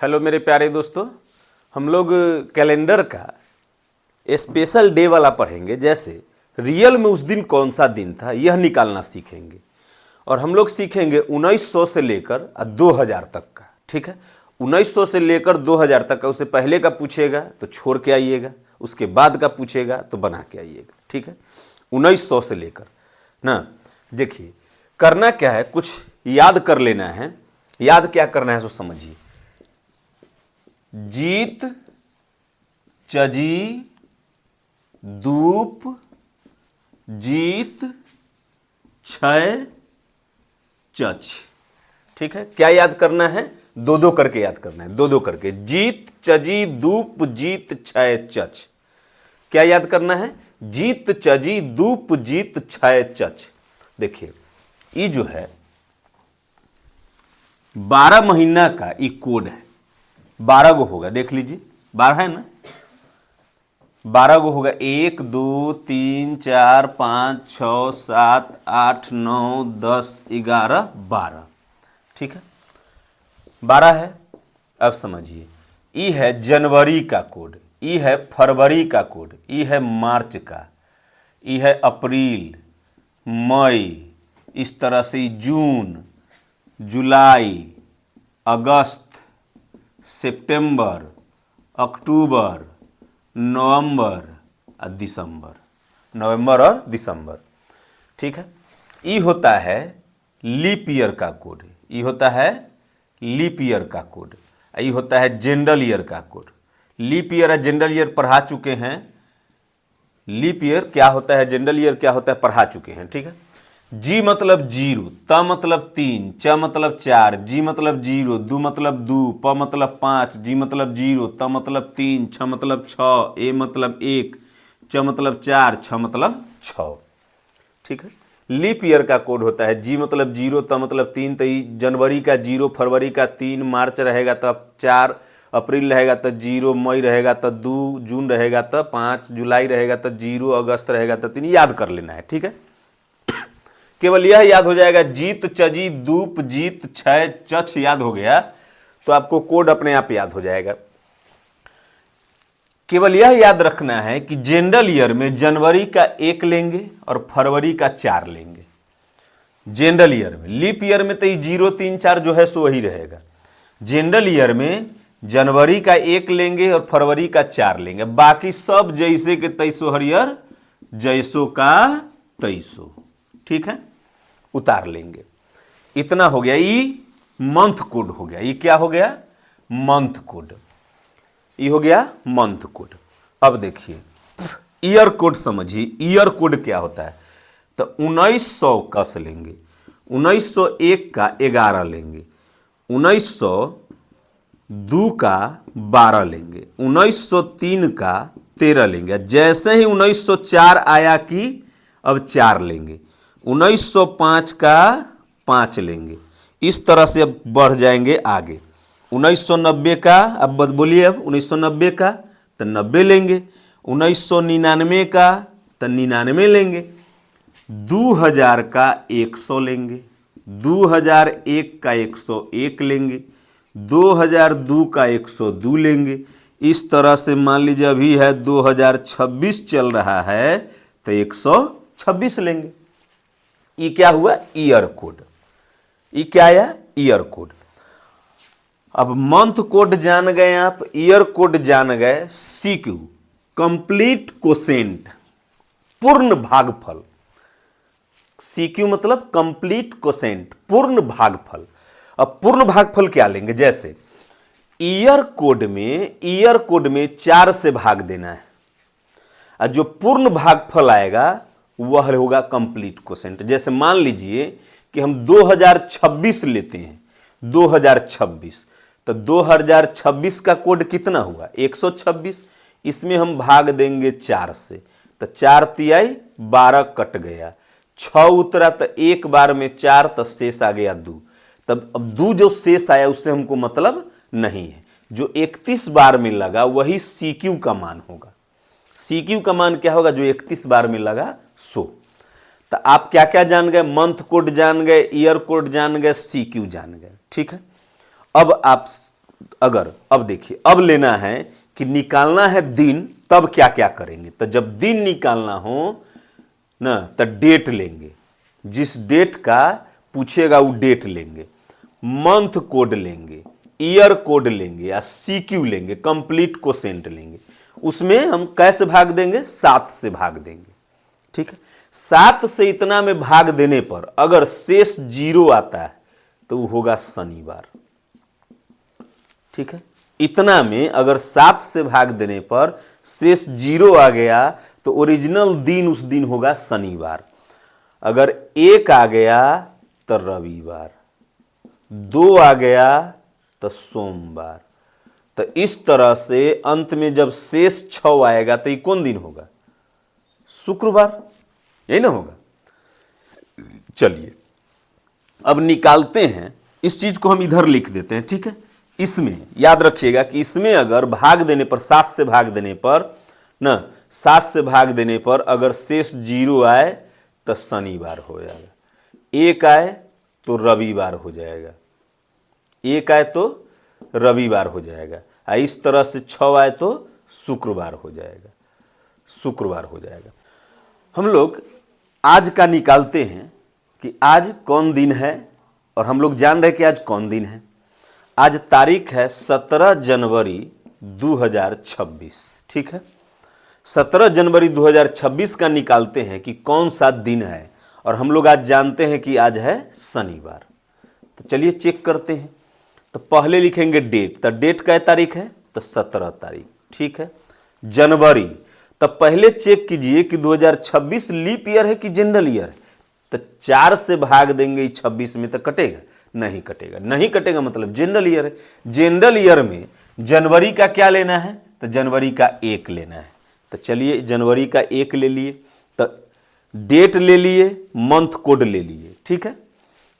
Hello मेरे प्यारे दोस्तों, हम लोग कैलेंडर का स्पेशल डे वाला पढ़ेंगे। जैसे रियल में उस दिन कौन सा दिन था यह निकालना सीखेंगे। और हम लोग सीखेंगे 1900 से लेकर 2000 तक का। ठीक है, 1900 से लेकर 2000 तक का। उससे पहले का पूछेगा तो छोड़ के आइएगा, उसके बाद का पूछेगा तो बना के आइएगा। ठीक है, 1900 से लेकर ना। देखिए करना क्या है, कुछ याद कर लेना है। याद क्या करना है सो समझिए। जीत, चजी, दूप, जीत, क्षय, चच। ठीक है, क्या याद करना है? दो दो करके याद करना है, दो दो करके। जीत, चजी, दूप, जीत, क्षय, चच। क्या याद करना है? जीत, चजी, दूप, जीत, क्षय, चच। देखिए ये जो है 12 महीना का ये कोड है। 12 गो होगा, देख लीजिए 12 है ना। 12 गो होगा, 1 2 3 4 5 6 7 8 9 10 11 12। ठीक है, 12 है। अब समझिए, ई है जनवरी का कोड, ई है फरवरी का कोड, ई है मार्च का, ई है अप्रैल, मई, इस तरह से जून, जुलाई, अगस्त, सितंबर, अक्टूबर, नवंबर और दिसंबर। नवंबर और दिसंबर। ठीक है, ये होता है लीप ईयर का कोड, ये होता है लीप ईयर का कोड, ये होता है जनरल ईयर का कोड। लीप ईयर और जनरल ईयर पढ़ा चुके हैं। लीप ईयर क्या होता है, जनरल ईयर क्या होता है, पढ़ा चुके हैं। ठीक है, जी मतलब जीरो, त मतलब 3, च मतलब 4, जी मतलब जीरो, दू मतलब 2, प मतलब 5, जी मतलब जीरो, त मतलब 3, छ मतलब 6, ए मतलब 1, च मतलब 4, छ मतलब 6। ठीक है, लीप ईयर का कोड होता है जी मतलब जीरो, त मतलब 3, तो जनवरी का 0, फरवरी का 3, मार्च रहेगा तब 4, अप्रैल रहेगा तो 0, मई रहेगा तो 2, जून रहेगा तो 5, जुलाई रहेगा तो 0, अगस्त रहेगा तो 3। याद कर लेना है। ठीक है, केवल यह याद हो जाएगा। जीत, चजी, दूप, जीत, क्षय, चच याद हो गया तो आपको कोड अपने आप याद हो जाएगा। केवल यह याद रखना है कि जनरल ईयर में जनवरी का 1 लेंगे और फरवरी का 4 लेंगे। जनरल ईयर में, लीप ईयर में तो 0 3 4 जो है सो वही रहेगा। जनरल ईयर में जनवरी का 1 लेंगे और फरवरी का 4 लेंगे। बाकी सब जैसे के तैसो हरियर, जैसो का तैसो। ठीक है, उतार लेंगे। इतना हो गया। ये मंथ कोड हो गया। ये क्या हो गया? Month code. ये हो गया मंथ कोड। अब देखिए ईयर कोड समझिए। ईयर कोड क्या होता है? तो 1900 कस लेंगे, 1901 का 11 लेंगे, 1902 का 12 लेंगे, 1903 का 13 लेंगे। जैसे ही 1904 आया कि अब 4 लेंगे, 1905 का 5 लेंगे। इस तरह से अब बढ़ जाएंगे आगे। 1990 का, अब बोलिए, अब 1990 का तो 90 लेंगे, 1999 का तो 99 लेंगे, 2000 का 100 लेंगे, 2001 का 101 लेंगे, 2002 का 102 लेंगे। इस तरह से मान लीजिए अभी है 2026 चल रहा है तो 126 लेंगे। ये क्या हुआ? Year code. ये क्या आया? Year code. अब मंथ कोड जान गए आप, ईयर कोड जान गए। सीक्यू, कंप्लीट कोसेंट, पूर्ण भागफल। सीक्यू मतलब कंप्लीट कोसेंट, पूर्ण भागफल। अब पूर्ण भागफल क्या लेंगे? जैसे ईयर कोड में 4 से भाग देना है और जो पूर्ण भागफल आएगा वह होगा कंप्लीट कोसेंट। जैसे मान लीजिए कि हम 2026 लेते हैं, 2026, तो 2026 का कोड कितना हुआ? 126। इसमें हम भाग देंगे 4 से, तो 4 तिहाई 12 कट गया, 6 उतरा तो एक बार में 4, तो शेष आ गया 2। तब अब 2 जो शेष आया उससे हमको मतलब नहीं है। जो 31 बार में लगा वही सीक्यू का मान होगा। सीक्यू का मान क्या होगा? जो 31 बार में लगा सो। तो आप क्या क्या जान गए? मंथ कोड जान गए, ईयर कोड जान गए, सीक्यू जान गए। ठीक है, अब आप अगर अब देखिए, अब लेना है कि निकालना है दिन, तब क्या क्या करेंगे। तो जब दिन निकालना हो ना, तो डेट लेंगे, जिस डेट का पूछेगा वो डेट लेंगे, मंथ कोड लेंगे, ईयर कोड लेंगे या सीक्यू लेंगे, कंप्लीट क्वोशेंट लेंगे। उसमें हम कैसे भाग देंगे, 7 से भाग देंगे। ठीक है, 7 से इतना में भाग देने पर अगर शेष 0 आता है तो वो होगा शनिवार। ठीक है, इतना में अगर 7 से भाग देने पर शेष 0 आ गया तो ओरिजिनल दिन उस दिन होगा शनिवार। अगर 1 आ गया तो रविवार, 2 आ गया तो सोमवार। तो इस तरह से अंत में जब शेष 6 आएगा तो ये कौन दिन होगा, शुक्रवार, यही ना होगा। चलिए अब निकालते हैं, इस चीज को हम इधर लिख देते हैं। ठीक है, इसमें याद रखिएगा कि इसमें अगर भाग देने पर, 7 से भाग देने पर ना, 7 से भाग देने पर अगर शेष 0 आए तो शनिवार हो जाएगा, 1 आए तो रविवार हो जाएगा, 1 आए तो रविवार हो जाएगा, इस तरह से 6 आए तो शुक्रवार हो जाएगा, शुक्रवार हो जाएगा। हम लोग आज का निकालते हैं कि आज कौन दिन है, और हम लोग जान रहे हैं कि आज कौन दिन है। आज तारीख है 17 जनवरी 2026। ठीक है, 17 जनवरी 2026 का निकालते हैं कि कौन सा दिन है, और हम लोग आज जानते हैं कि आज है शनिवार। तो चलिए चेक करते हैं। तो पहले लिखेंगे डेट, तो डेट क्या तारीख है, तो 17 तारीख। ठीक है, जनवरी, तो पहले चेक कीजिए कि 2026 लीप ईयर है कि जनरल ईयर है। तो 4 से भाग देंगे 26 में, तो कटेगा, नहीं कटेगा, नहीं कटेगा मतलब जनरल ईयर है। जनरल ईयर में जनवरी का क्या लेना है, तो जनवरी का 1 लेना है। तो चलिए जनवरी का 1 ले लिए, तो डेट ले लिए, मंथ कोड ले लिए। ठीक है,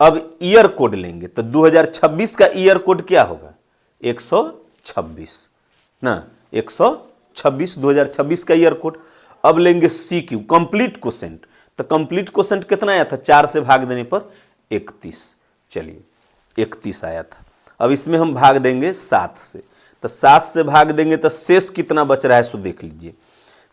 अब ईयर कोड लेंगे, तो 2026 का ईयर कोड क्या होगा, 126 ना, 126 2026 का ईयर कोड। अब लेंगे सीक्यू, कंप्लीट क्वोशेंट, तो कंप्लीट क्वोशेंट कितना आया था, 4 से भाग देने पर 31। चलिए 31 आया था। अब इसमें हम भाग देंगे 7 से, तो 7 से भाग देंगे तो शेष कितना बच रहा है सो देख लीजिए।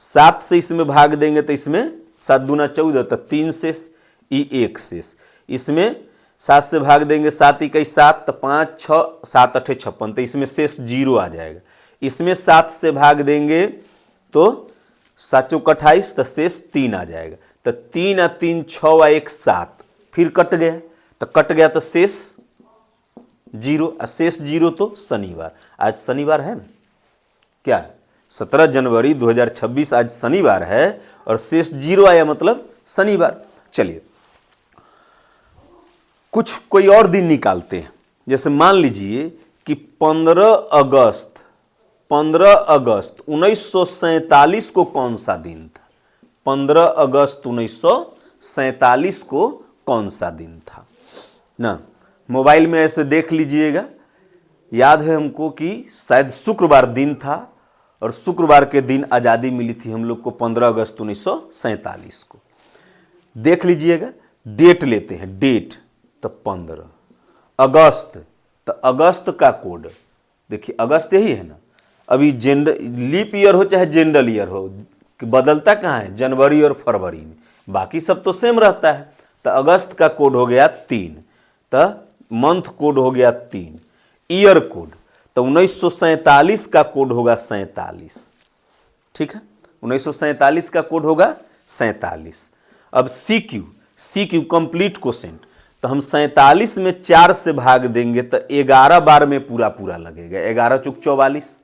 7 से इसमें भाग देंगे तो इसमें 7 दूना 14, तो 3 शेष, ई 1 शेष। इसमें 7 से भाग देंगे, 7 इक्कीस 7, तो 5 6 7 8 56, तो इसमें शेष 0 आ जाएगा। इसमें 7 से भाग देंगे तो 7 चौक 28, तो शेष 3 आ जाएगा। तो 3 और 3 6 और 1 7, फिर कट गया, तो कट गया तो शेष 0, शेष 0 तो शनिवार। आज शनिवार है ना, क्या 17 जनवरी 2026 आज शनिवार है, और शेष 0 आया मतलब शनिवार। चलिए कुछ कोई और दिन निकालते हैं। जैसे मान लीजिए कि 15 अगस्त 1947 को कौन सा दिन था, 15 अगस्त 1947 को कौन सा दिन था ना। मोबाइल में ऐसे देख लीजिएगा, याद है हमको कि शायद शुक्रवार दिन था, और शुक्रवार के दिन आज़ादी मिली थी हम लोग को 15 अगस्त 1947 को। देख लीजिएगा, डेट लेते हैं, डेट तो 15 अगस्त, तो अगस्त का कोड देखिए, अगस्त यही है ना। अभी लीप ईयर हो चाहे जनरल ईयर हो, बदलता कहाँ है, जनवरी और फरवरी में, बाकी सब तो सेम रहता है। तो अगस्त का कोड हो गया 3, तो मंथ कोड हो गया 3, ईयर कोड तो 1947 का कोड होगा 47। ठीक है, 1947 का कोड होगा 47। अब सीक्यू कंप्लीट क्वोशेंट, तो हम 47 में 4 से भाग देंगे तो 11 बार में पूरा पूरा लगेगा, 11 चौक 44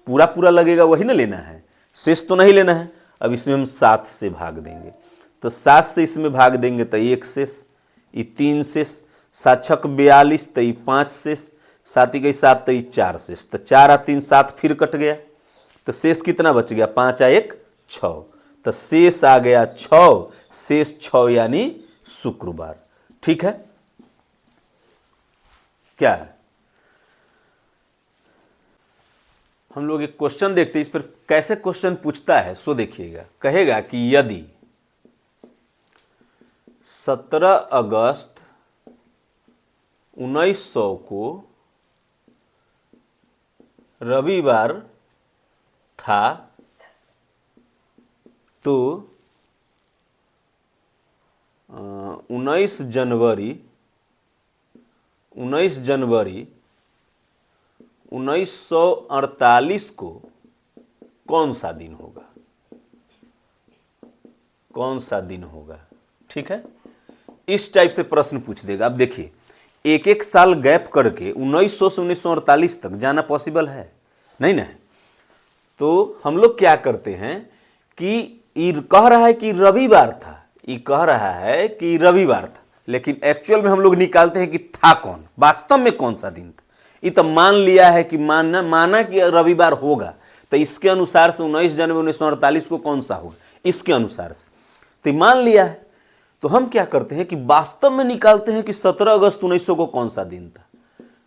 पूरा पूरा लगेगा, वही ना लेना है, शेष तो नहीं लेना है। अब इसमें हम 7 से भाग देंगे, तो 7 से इसमें भाग देंगे तो 1 शेष, ये 3 शेष, 7 छक 42, तो ये 5 शेष, 7 इक्कीस 7, तो ये 4 शेष, तो 4 और 3 7, फिर कट गया, तो शेष कितना बच गया, 5 और 1 6, तो शेष आ गया 6, शेष 6 यानी शुक्रवार। ठीक है, क्या है, हम लोग एक क्वेश्चन देखते हैं, इस पर कैसे क्वेश्चन पूछता है सो देखिएगा। कहेगा कि यदि 17 अगस्त 1900 को रविवार था तो 19 जनवरी 1948 को कौन सा दिन होगा? कौन सा दिन होगा? ठीक है, इस टाइप से प्रश्न पूछ देगा। अब देखिए, एक एक साल गैप करके 1900 से 1948 तक जाना पॉसिबल है नहीं ना? तो हम लोग क्या करते हैं कि ये कह रहा है कि रविवार था, ये कह रहा है कि रविवार था, लेकिन एक्चुअल में हम लोग निकालते हैं कि था कौन, वास्तव में कौन सा दिन था। ये तो मान लिया है कि माना कि रविवार होगा, तो इसके अनुसार से 19 जनवरी 1948 को कौन सा होगा, इसके अनुसार से तो मान लिया है। तो हम क्या करते हैं कि वास्तव में निकालते हैं कि 17 अगस्त 1900 को कौन सा दिन था।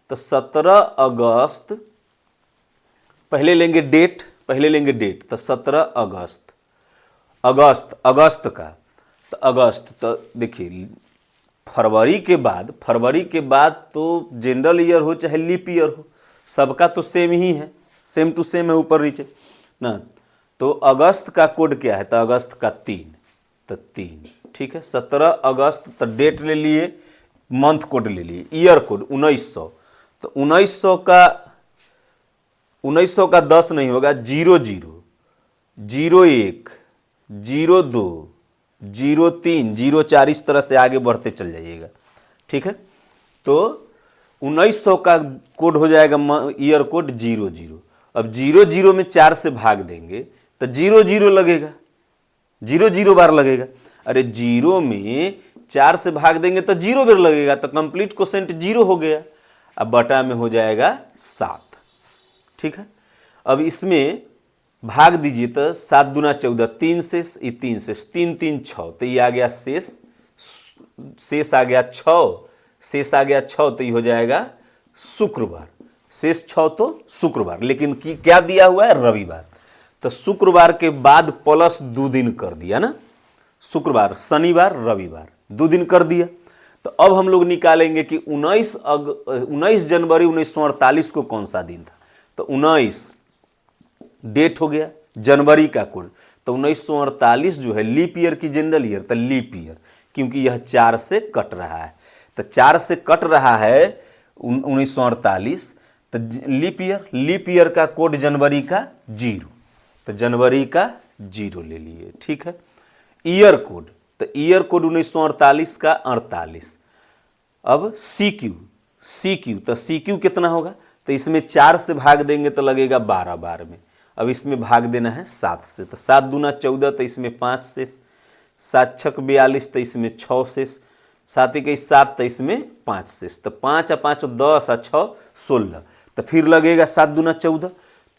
तो 17 अगस्त, पहले लेंगे डेट, तो 17 अगस्त का, तो अगस्त, तो देखिए फरवरी के बाद तो जनरल ईयर हो चाहे लीप ईयर हो, सबका तो सेम ही है, सेम टू सेम है ऊपर नीचे ना। तो अगस्त का कोड क्या है? तो अगस्त का 3, तो 3, ठीक है। 17 अगस्त, तो डेट ले लिए, मंथ कोड ले लिए, ईयर कोड 1900, तो 1900 का 10 नहीं होगा, 00, 01, 02, 03, 04, इस तरह से आगे बढ़ते चल जाइएगा, ठीक है। तो 1900 का कोड हो जाएगा ईयर कोड 00। अब 00 में 4 से भाग देंगे तो 00 लगेगा, 00 बार लगेगा। अरे 0 में 4 से भाग देंगे तो 0 बार लगेगा, तो कंप्लीट क्वोशेंट 0 हो गया। अब बटा में हो जाएगा 7, ठीक है। अब इसमें भाग दीजिए तो 7 दूना 14, 3 शेष, ये 3 शेष, 3 3 6, तो ये आ गया शेष आ गया 6, शेष आ गया 6, तो ये हो जाएगा शुक्रवार। शेष 6 तो शुक्रवार, लेकिन क्या दिया हुआ है? रविवार। तो शुक्रवार के बाद प्लस 2 दिन कर दिया ना, शुक्रवार, शनिवार, रविवार, 2 दिन कर दिया। तो अब हम लोग निकालेंगे कि 19 जनवरी 1948 को कौन सा दिन था। तो 19 डेट हो गया, जनवरी का कोड, तो 1948 जो है लीप ईयर की जनरल ईयर, तो लीप ईयर, क्योंकि यह 4 से कट रहा है, तो 4 से कट रहा है 1948, तो लीप ईयर का कोड जनवरी का 0, तो जनवरी का 0 ले लिए, ठीक है। ईयर कोड, तो ईयर कोड 1948 का 48। अब CQ, तो CQ कितना होगा? तो इसमें 4 से भाग देंगे तो लगेगा 12 बार में। अब इसमें भाग देना है 7 से, तो 7 दूना 14, तो इसमें 5 शेष, 7 छक 42, तो इसमें 6 शेष, 7 1 7, तो इसमें 5 शेष, तो 5 और 5 10 और 6 16, तो फिर लगेगा 7 दूना 14,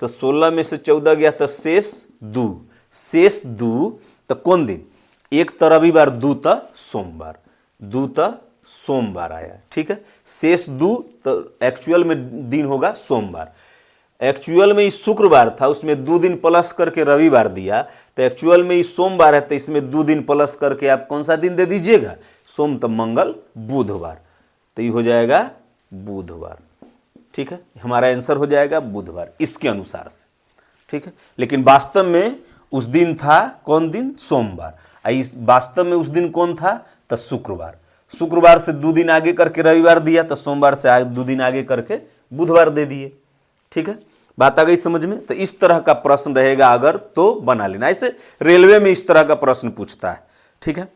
तो 16 में से 14 गया तो शेष 2, तो कौन दिन? एक तो रविवार, 2 तो सोमवार आया, ठीक है। शेष 2, तो एक्चुअल में दिन होगा सोमवार। एक्चुअल में इस शुक्रवार था, उसमें 2 दिन प्लस करके रविवार दिया, तो एक्चुअल में इस सोमवार है, तो इसमें 2 दिन प्लस करके आप कौन सा दिन दे दीजिएगा? सोम, तो मंगल, बुधवार, तो ये हो जाएगा बुधवार, ठीक है। हमारा आंसर हो जाएगा बुधवार इसके अनुसार से, ठीक है। लेकिन वास्तव में उस दिन था कौन दिन? सोमवार। वास्तव में उस दिन कौन था? तो शुक्रवार से 2 दिन आगे करके रविवार दिया, तो सोमवार से 2 दिन आगे करके बुधवार दे दिए, ठीक है। बात आ गई समझ में? तो इस तरह का प्रश्न रहेगा अगर तो बना लेना। ऐसे रेलवे में इस तरह का प्रश्न पूछता है, ठीक है।